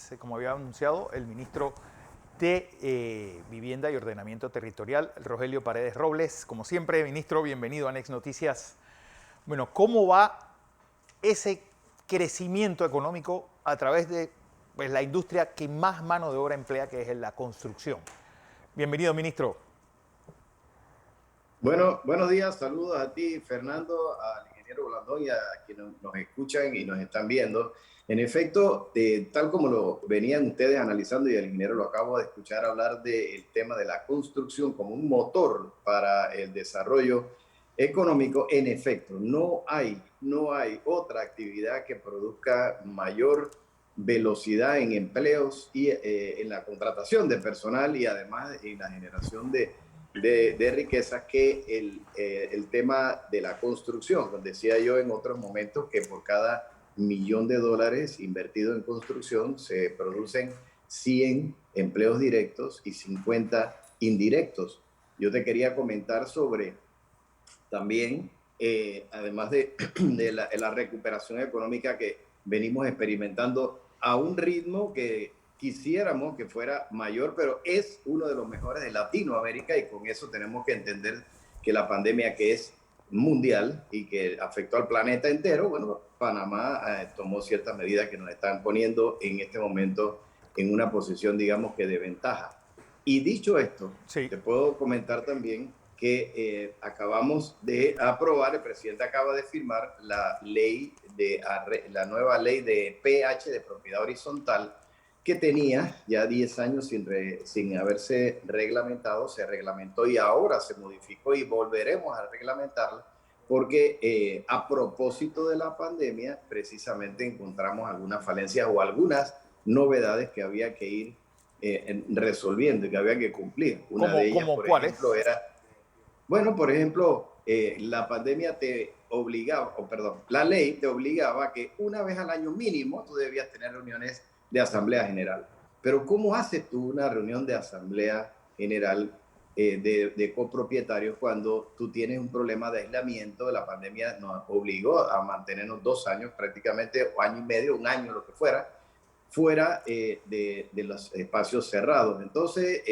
Robles, como había anunciado, el ministro de Vivienda y Ordenamiento Territorial, Rogelio Paredes Robles. Como siempre, ministro, bienvenido a Next Noticias. Bueno, ¿cómo va ese crecimiento económico a través de la industria que más mano de obra emplea, que es la construcción? Bienvenido, ministro. Bueno, buenos días, saludos a ti, Fernando, al ingeniero Blandón y a quienes nos escuchan y nos están viendo. En efecto, tal como lo venían ustedes analizando y el ingeniero lo acabo de escuchar hablar del tema de la construcción como un motor para el desarrollo económico, en efecto, no hay otra actividad que produzca mayor velocidad en empleos y en la contratación de personal y además en la generación de riquezas que el tema de la construcción. Decía yo en otros momentos que por cada $1.000.000 invertido en construcción se producen 100 empleos directos y 50 indirectos. Yo te quería comentar sobre también, además de la recuperación económica que venimos experimentando a un ritmo que quisiéramos que fuera mayor, pero es uno de los mejores de Latinoamérica y con eso tenemos que entender que la pandemia que es mundial y que afectó al planeta entero, bueno, Panamá tomó ciertas medidas que nos están poniendo en este momento en una posición, digamos que de ventaja. Y dicho esto, Sí. te puedo comentar también que acabamos de aprobar, el presidente acaba de firmar la nueva ley de PH, de propiedad horizontal, que tenía ya 10 años sin haberse reglamentado, se reglamentó y ahora se modificó y volveremos a reglamentarla porque a propósito de la pandemia precisamente encontramos algunas falencias o algunas novedades que había que ir resolviendo y que había que cumplir. Una de ellas, ¿Cómo por ejemplo, cuáles? era bueno, por ejemplo, la pandemia te obligaba, o perdón, la ley te obligaba a que una vez al año mínimo tú debías tener reuniones de asamblea general. Pero ¿cómo haces tú una reunión de asamblea general de copropietarios cuando tú tienes un problema de aislamiento? La pandemia nos obligó a mantenernos 2 años prácticamente, o año y medio, un año, lo que fuera de los espacios cerrados. Entonces,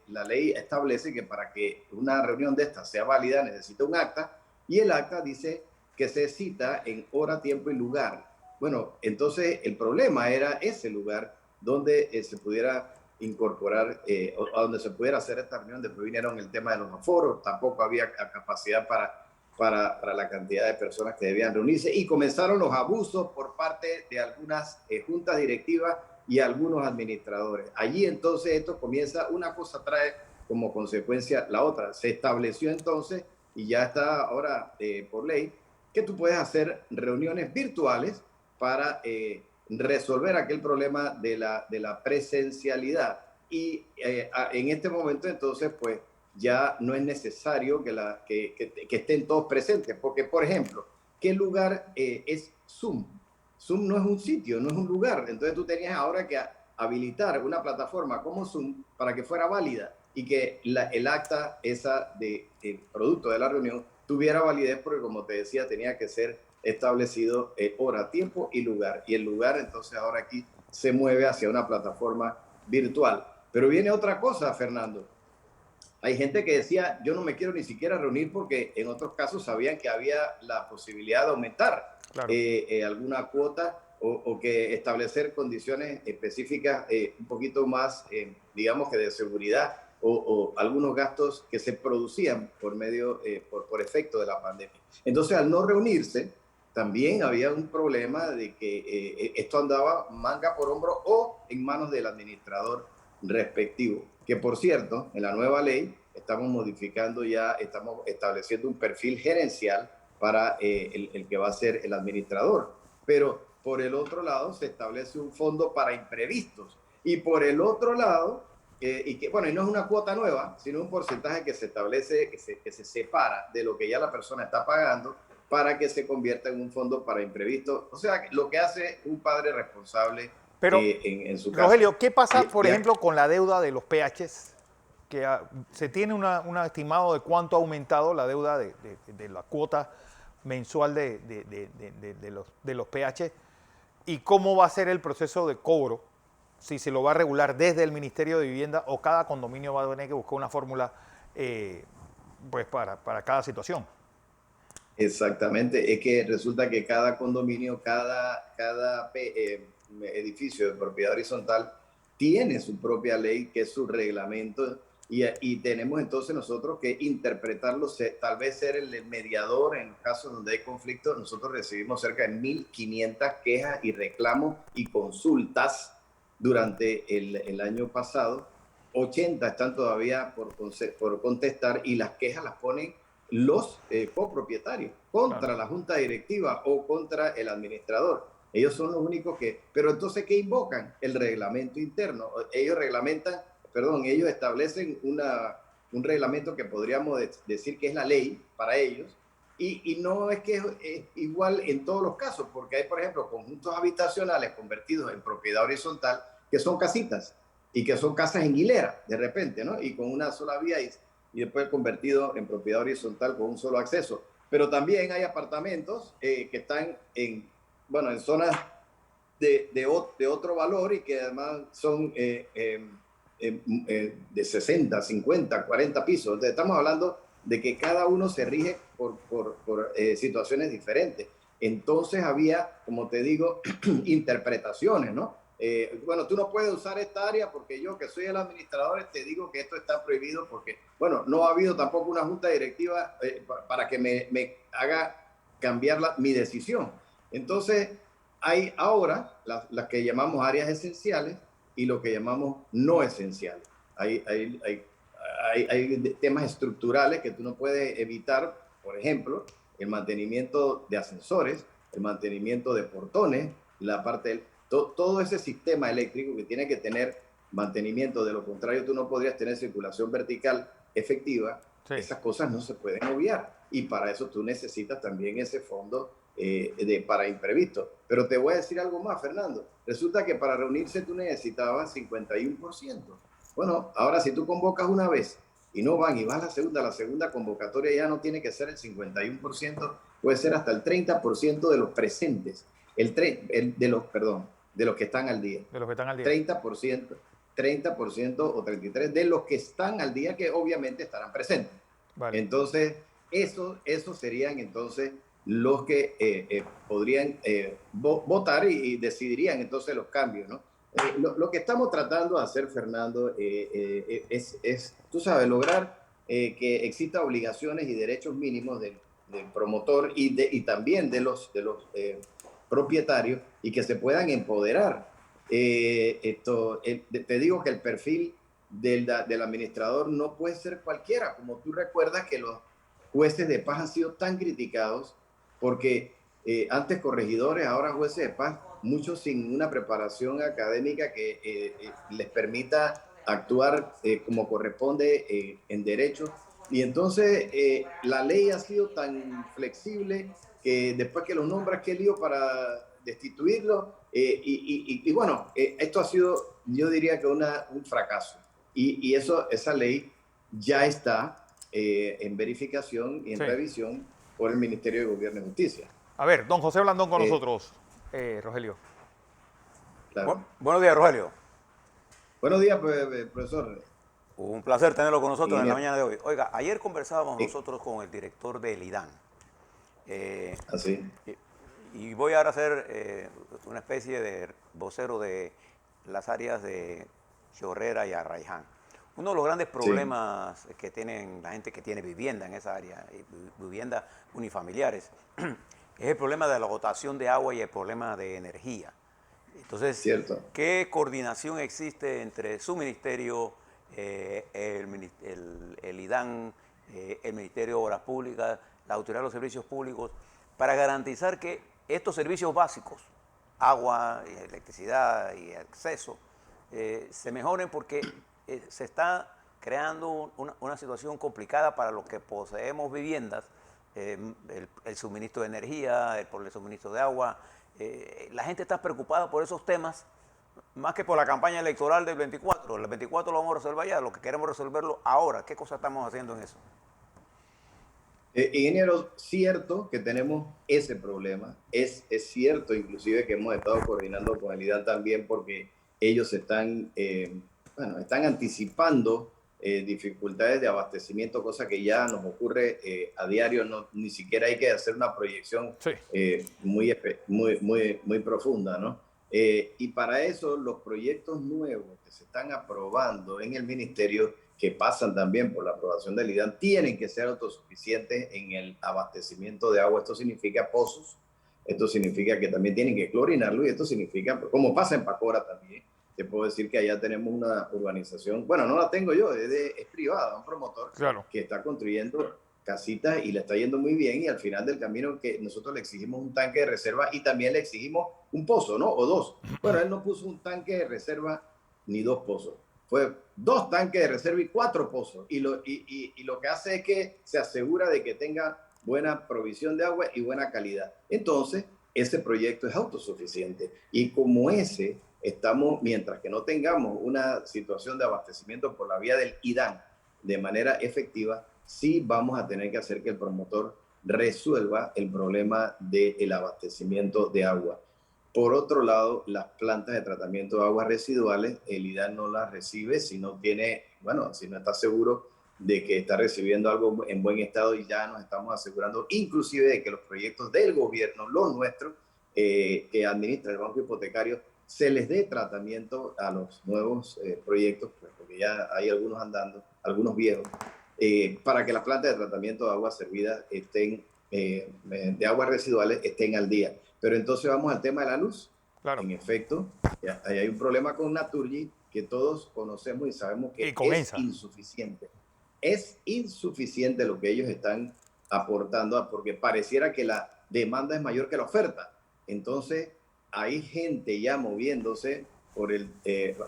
la ley establece que para que una reunión de estas sea válida necesita un acta y el acta dice que se cita en hora, tiempo y lugar. Bueno, entonces el problema era ese lugar donde se pudiera incorporar o donde se pudiera hacer esta reunión. Después vinieron el tema de los aforos, tampoco había capacidad para la cantidad de personas que debían reunirse y comenzaron los abusos por parte de algunas juntas directivas y algunos administradores. Allí entonces esto comienza, una cosa trae como consecuencia la otra. Se estableció entonces y ya está ahora por ley que tú puedes hacer reuniones virtuales para resolver aquel problema de la presencialidad. Y en este momento entonces pues ya no es necesario que estén todos presentes, porque, por ejemplo, ¿qué lugar es Zoom? Zoom no es un sitio, no es un lugar. Entonces tú tenías ahora que habilitar una plataforma como Zoom para que fuera válida y que el acta esa de producto de la reunión tuviera validez, porque como te decía, tenía que ser establecido hora, tiempo y lugar. Y el lugar entonces ahora aquí se mueve hacia una plataforma virtual. Pero viene otra cosa, Fernando. Hay gente que decía, yo no me quiero ni siquiera reunir porque en otros casos sabían que había la posibilidad de aumentar Claro. alguna cuota o que establecer condiciones específicas un poquito más, digamos que de seguridad o algunos gastos que se producían por efecto de la pandemia. Entonces, al no reunirse, también había un problema de que esto andaba manga por hombro o en manos del administrador respectivo. Que por cierto, en la nueva ley estamos modificando ya, estamos estableciendo un perfil gerencial para el que va a ser el administrador. Pero por el otro lado se establece un fondo para imprevistos. Y por el otro lado, y que bueno, y no es una cuota nueva, sino un porcentaje que se establece, que se separa de lo que ya la persona está pagando para que se convierta en un fondo para imprevistos. O sea, lo que hace un padre responsable Pero, en su casa. Rogelio, ¿qué pasa, por Ya, ejemplo, con la deuda de los PHs? Que se tiene un estimado de cuánto ha aumentado la deuda de la cuota mensual de los PH y cómo va a ser el proceso de cobro si se lo va a regular desde el Ministerio de Vivienda o cada condominio va a tener que buscar una fórmula pues para cada situación. Exactamente, es que resulta que cada condominio, cada edificio de propiedad horizontal tiene su propia ley, que es su reglamento, y tenemos entonces nosotros que interpretarlo, tal vez ser el mediador en los casos donde hay conflicto. Nosotros recibimos cerca de 1.500 quejas y reclamos y consultas durante el año pasado. 80 están todavía por contestar, y las quejas las ponen los copropietarios contra la junta directiva o contra el administrador. Ellos son los únicos que... Pero entonces, ¿qué invocan? El reglamento interno. Ellos establecen un reglamento que podríamos decir que es la ley para ellos, y no es que es igual en todos los casos, porque hay, por ejemplo, conjuntos habitacionales convertidos en propiedad horizontal que son casitas y que son casas en hilera, de repente, ¿no? Y con una sola vía y después convertido en propiedad horizontal con un solo acceso. Pero también hay apartamentos que están en zonas de otro valor, y que además son de 60, 50, 40 pisos. Entonces, estamos hablando de que cada uno se rige por situaciones diferentes. Entonces había, como te digo, interpretaciones, ¿no? Tú no puedes usar esta área porque yo, que soy el administrador, te digo que esto está prohibido porque, no ha habido tampoco una junta directiva para que me haga cambiar mi decisión. Entonces, hay ahora las que llamamos áreas esenciales y lo que llamamos no esenciales. Hay temas estructurales que tú no puedes evitar, por ejemplo, el mantenimiento de ascensores, el mantenimiento de portones, la parte todo ese sistema eléctrico que tiene que tener mantenimiento. De lo contrario, tú no podrías tener circulación vertical efectiva. Sí. Esas cosas no se pueden obviar, y para eso tú necesitas también ese fondo para imprevistos. Pero te voy a decir algo más, Fernando. Resulta que para reunirse tú necesitabas 51%. Bueno, ahora si tú convocas una vez y no van, y vas la segunda convocatoria ya no tiene que ser el 51%, puede ser hasta el 30% de los presentes. De los que están al día. De los que están al día. 30% o 33% de los que están al día, que obviamente estarán presentes. Vale. Entonces, esos serían entonces los que podrían votar y decidirían entonces los cambios, ¿no? Lo que estamos tratando de hacer, Fernando, es, tú sabes, lograr que exista obligaciones y derechos mínimos del promotor y también de los propietarios, y que se puedan empoderar. Te digo que el perfil del administrador no puede ser cualquiera. Como tú recuerdas que los jueces de paz han sido tan criticados porque antes corregidores, ahora jueces de paz, muchos sin una preparación académica que les permita actuar como corresponde en derecho. Y entonces la ley ha sido tan flexible que después que los nombras, qué lío para destituirlo. Esto ha sido, yo diría que un fracaso. Y esa ley ya está en verificación y en revisión por el Ministerio de Gobierno y Justicia. A ver, don José Blandón con nosotros, Rogelio. Claro. Buenos días, Rogelio. Buenos días, profesor. Un placer tenerlo con nosotros en la mañana de hoy. Oiga, ayer conversábamos nosotros con el director del IDAN. Así. Y voy ahora a hacer una especie de vocero de las áreas de Chorrera y Arraiján. Uno de los grandes problemas que tienen la gente que tiene vivienda en esa área, viviendas unifamiliares, es el problema de la dotación de agua y el problema de energía. Entonces, ¿qué coordinación existe entre su ministerio, el IDAN, el Ministerio de Obras Públicas, la Autoridad de los Servicios Públicos, para garantizar que estos servicios básicos, agua, electricidad y acceso, se mejoren? Porque se está creando una situación complicada para los que poseemos viviendas, el suministro de energía, el suministro de agua. La gente está preocupada por esos temas, más que por la campaña electoral del 24. El 24 lo vamos a resolver ya, lo que queremos resolverlo ahora. ¿Qué cosa estamos haciendo en eso? Ingeniero, cierto que tenemos ese problema. Es cierto, inclusive, que hemos estado coordinando con el IDAN también, porque ellos están anticipando dificultades de abastecimiento, cosa que ya nos ocurre a diario, ni siquiera hay que hacer una proyección Sí. muy profunda, ¿no? Y para eso los proyectos nuevos que se están aprobando en el ministerio, que pasan también por la aprobación del IDAN, tienen que ser autosuficientes en el abastecimiento de agua. Esto significa pozos, esto significa que también tienen que clorinarlo y esto significa, como pasa en Pacora también, te puedo decir que allá tenemos una urbanización, bueno, no la tengo yo, es privada, un promotor Claro. que está construyendo casitas y le está yendo muy bien, y al final del camino que nosotros le exigimos un tanque de reserva y también le exigimos un pozo, ¿no? O dos. Bueno, él no puso un tanque de reserva ni dos pozos. Fue 2 tanques de reserva y 4 pozos. Y lo que hace es que se asegura de que tenga buena provisión de agua y buena calidad. Entonces, ese proyecto es autosuficiente. Y como ese, mientras que no tengamos una situación de abastecimiento por la vía del IDAN de manera efectiva, sí vamos a tener que hacer que el promotor resuelva el problema del abastecimiento de agua. Por otro lado, las plantas de tratamiento de aguas residuales, el IDAN no las recibe si no está seguro de que está recibiendo algo en buen estado, y ya nos estamos asegurando inclusive de que los proyectos del gobierno, los nuestros, que administra el Banco Hipotecario, se les dé tratamiento a los nuevos proyectos, pues, porque ya hay algunos andando, algunos viejos, para que las plantas de tratamiento de aguas servidas de aguas residuales estén al día. Pero entonces vamos al tema de la luz. Claro. En efecto, ahí hay un problema con Naturgy que todos conocemos y sabemos que es insuficiente. Es insuficiente lo que ellos están aportando, porque pareciera que la demanda es mayor que la oferta. Entonces, hay gente ya moviéndose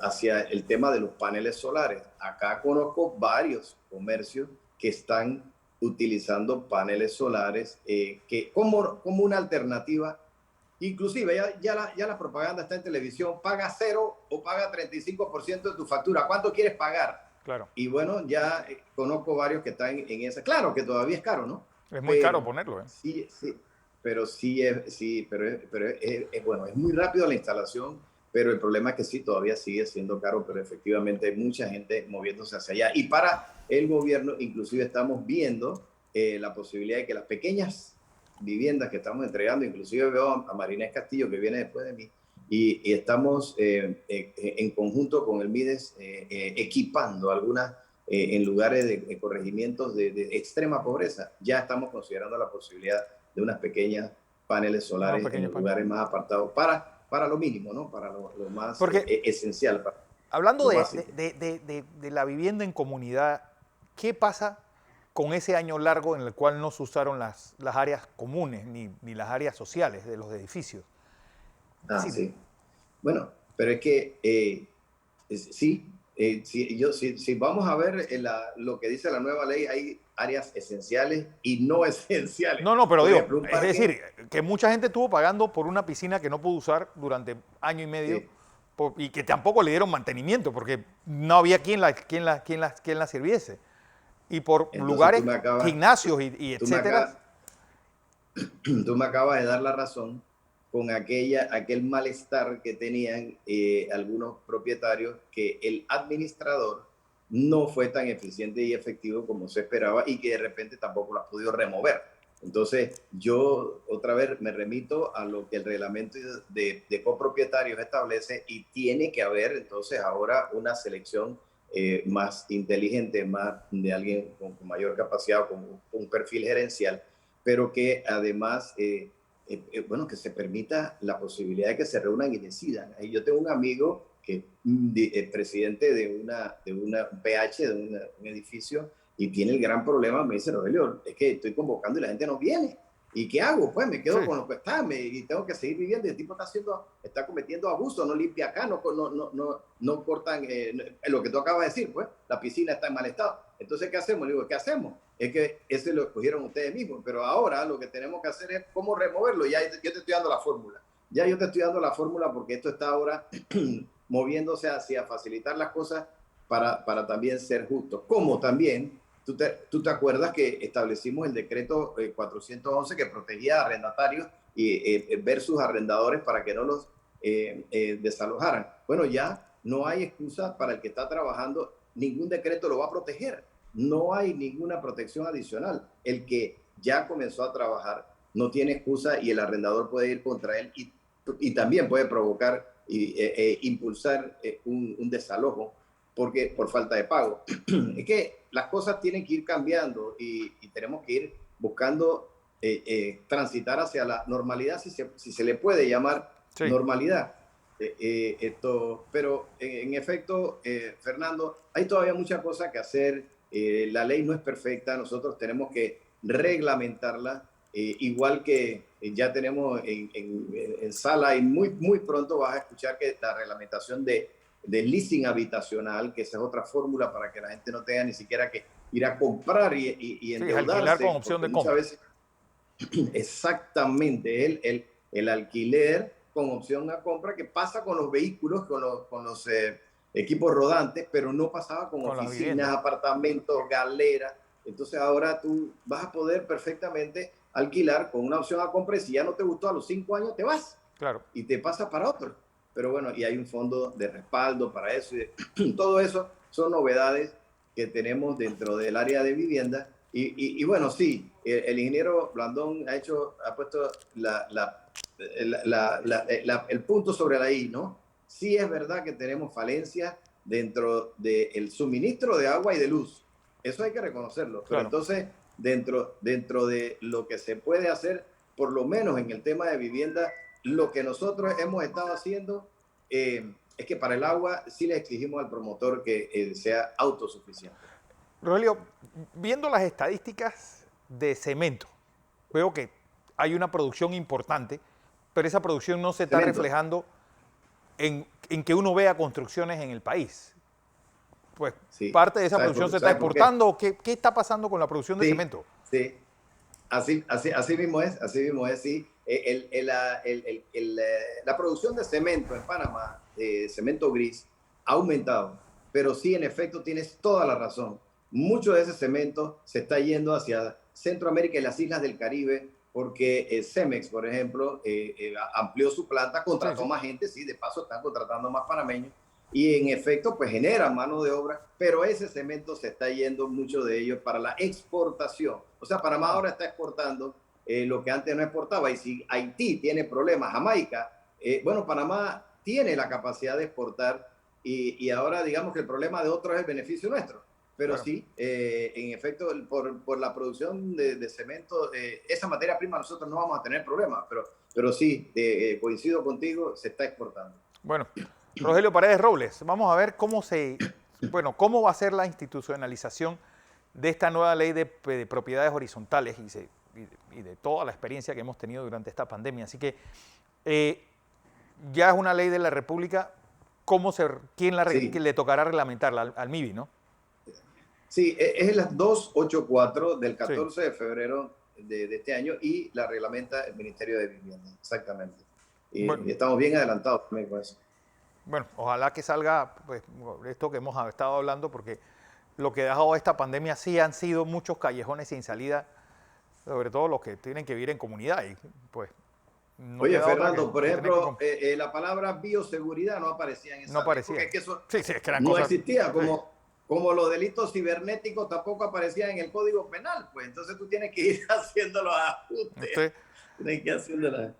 hacia el tema de los paneles solares. Acá conozco varios comercios que están utilizando paneles solares como una alternativa. Inclusive ya la propaganda está en televisión: paga 0 o paga 35% de tu factura. ¿Cuánto quieres pagar? Claro. Y bueno, ya conozco varios que están en esa. Claro que todavía es caro, ¿no? Es muy caro ponerlo, ¿eh? Sí, pero bueno, es muy rápido la instalación, pero el problema es que sí, todavía sigue siendo caro, pero efectivamente hay mucha gente moviéndose hacia allá. Y para el gobierno, inclusive estamos viendo la posibilidad de que las pequeñas viviendas que estamos entregando, inclusive veo a Marinés Castillo, que viene después de mí, y estamos en conjunto con el MIDES equipando algunas en lugares de corregimientos de extrema pobreza. Ya estamos considerando la posibilidad de unas pequeñas paneles solares en los lugares más apartados para lo mínimo, ¿no? Para lo más esencial. Hablando de la vivienda en comunidad, ¿qué pasa con ese año largo en el cual no se usaron las áreas comunes ni las áreas sociales de los edificios? Sí. Bueno, pero es que si vamos a ver lo que dice la nueva ley, hay áreas esenciales y no esenciales. No, pero digo, es decir, que mucha gente estuvo pagando por una piscina que no pudo usar durante año y medio, sí, y que tampoco le dieron mantenimiento porque no había quien la sirviese. Y por entonces, lugares, gimnasios y etcétera. Tú me acabas de dar la razón con aquel malestar que tenían algunos propietarios, que el administrador no fue tan eficiente y efectivo como se esperaba, y que de repente tampoco lo has podido remover. Entonces, yo otra vez me remito a lo que el reglamento de copropietarios establece, y tiene que haber entonces ahora una selección más inteligente, más de alguien con mayor capacidad, con un perfil gerencial, pero que además... que se permita la posibilidad de que se reúnan y decidan. Yo tengo un amigo que es presidente de un PH, de un edificio, y tiene el gran problema. Me dice: Rogelio, es que estoy convocando y la gente no viene. ¿Y qué hago? Pues me quedo con lo que está, y tengo que seguir viviendo. Y el tipo está cometiendo abuso, no limpia acá, no cortan lo que tú acabas de decir, pues la piscina está en mal estado. Entonces, ¿qué hacemos? Le digo, ¿qué hacemos? Es que ese lo escogieron ustedes mismos, pero ahora lo que tenemos que hacer es cómo removerlo. Ya yo te estoy dando la fórmula. Ya yo te estoy dando la fórmula, porque esto está ahora moviéndose hacia facilitar las cosas para también ser justos. Como también, tú te acuerdas que establecimos el decreto 411 que protegía a arrendatarios versus arrendadores para que no los desalojaran. Bueno, ya no hay excusa para el que está trabajando, ningún decreto lo va a proteger, no hay ninguna protección adicional. El que ya comenzó a trabajar no tiene excusa y el arrendador puede ir contra él y también puede provocar impulsar un desalojo porque por falta de pago. Es que las cosas tienen que ir cambiando y tenemos que ir buscando transitar hacia la normalidad, si se le puede llamar normalidad. Pero en efecto, Fernando, hay todavía muchas cosas que hacer. La ley no es perfecta, nosotros tenemos que reglamentarla, igual que ya tenemos en sala y muy pronto vas a escuchar que la reglamentación de leasing habitacional, que esa es otra fórmula para que la gente no tenga ni siquiera que ir a comprar y endeudarse. Alquilar con opción de compra. Veces, exactamente, el alquiler con opción a compra, que pasa con los vehículos, con los equipos rodantes, pero no pasaba con oficinas, apartamentos, galeras. Entonces ahora tú vas a poder perfectamente alquilar con una opción a compra y si ya no te gustó a los 5 años te vas. Claro. Y te pasa para otro. Pero bueno, y hay un fondo de respaldo para eso. Todo eso son novedades que tenemos dentro del área de vivienda. Y bueno, sí, el ingeniero Blandón ha puesto el punto sobre la I, ¿no? Sí es verdad que tenemos falencias dentro del suministro de agua y de luz. Eso hay que reconocerlo. Pero entonces, dentro de lo que se puede hacer, por lo menos en el tema de vivienda, lo que nosotros hemos estado haciendo es que para el agua sí le exigimos al promotor que sea autosuficiente. Rogelio, viendo las estadísticas de cemento, veo que hay una producción importante, pero esa producción no se está reflejando en que uno vea construcciones en el país. Pues sí, parte de esa producción se está exportando. ¿Qué está pasando con la producción de cemento? Sí, así mismo es, sí. La producción de cemento en Panamá, cemento gris, ha aumentado, pero sí, en efecto, tienes toda la razón. Mucho de ese cemento se está yendo hacia Centroamérica y las islas del Caribe, porque Cemex, por ejemplo, amplió su planta, contrató más gente, sí, de paso están contratando más panameños, y en efecto, pues genera mano de obra, pero ese cemento se está yendo, mucho de ello, para la exportación. O sea, Panamá ahora está exportando lo que antes no exportaba, y si Haití tiene problemas, Jamaica, bueno, Panamá tiene la capacidad de exportar, y ahora digamos que el problema de otros es el beneficio nuestro. Pero sí, en efecto, por la producción de cemento, esa materia prima nosotros no vamos a tener problemas, pero sí, coincido contigo, se está exportando. Bueno, Rogelio Paredes Robles, vamos a ver cómo va a ser la institucionalización de esta nueva ley de propiedades horizontales y de toda la experiencia que hemos tenido durante esta pandemia. Así que ya es una ley de la República, ¿quién le tocará reglamentarla? Al MIBI, ¿no? Sí, es la 284 del 14 de febrero de este año y la reglamenta el Ministerio de Vivienda, exactamente. Y estamos bien adelantados también con eso. Bueno, ojalá que salga pues, esto que hemos estado hablando, porque lo que ha dejado esta pandemia sí han sido muchos callejones sin salida, sobre todo los que tienen que vivir en comunidad. Y, pues, no Oye, Fernando, por ejemplo, la palabra bioseguridad no aparecía en esa no aparecía. Porque es que eso es que eran no cosas, existía, como los delitos cibernéticos tampoco aparecían en el Código Penal, pues entonces tú tienes que ir haciendo los ajustes. Tienes que ir haciendo